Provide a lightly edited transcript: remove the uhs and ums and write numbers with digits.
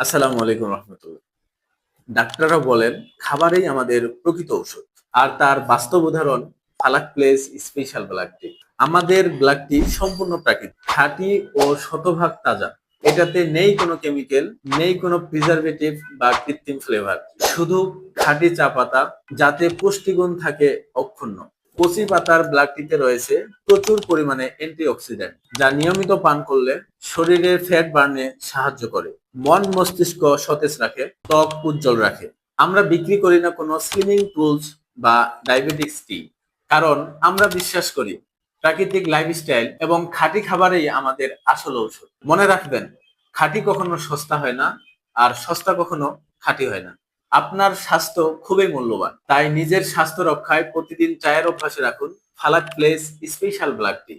আসসালামু আলাইকুম রহমতুল্লাহ। ডাক্তাররা বলেন খাবারই আমাদের প্রকৃত ঔষধ, আর তার বাস্তব উদাহরণ ফালাক প্লেস স্পেশাল ব্লাড টি। আমাদের ব্লাড টি সম্পূর্ণ প্রাকৃতিক, খাঁটি ও শতভাগ তাজা। এটাতে নেই কোনো কেমিক্যাল, নেই কোনো প্রিজারভেটিভ বা কৃত্রিম ফ্লেভার, শুধু খাঁটি চা পাতা, যাতে পুষ্টিগুণ থাকে অক্ষুণ্ণ। কচি পাতার ব্লাড টিতে রয়েছে প্রচুর পরিমাণে অ্যান্টিঅক্সিডেন্ট, যা নিয়মিত পান করলে শরীরের ফ্যাট বার্নে সাহায্য করে, মন মস্তিষ্ক সতেজ রাখে, ত্বক উজ্জ্বল রাখে। আমরা বিক্রি করি না কোনো স্লিমিং টুলস বা ডায়াবেটিক্স টি, কারণ আমরা বিশ্বাস করি প্রাকৃতিক লাইফস্টাইল এবং খাঁটি খাবারই আমাদের আসল ঔষধ। মনে রাখবেন, খাঁটি কখনো সস্তা হয় না, আর সস্তা কখনো খাঁটি হয় না। আপনার স্বাস্থ্য খুবই মূল্যবান, তাই নিজের স্বাস্থ্য রক্ষায় প্রতিদিন চায়ের অভ্যাসে রাখুন ফালাক প্লেস স্পেশাল ব্লাড টি।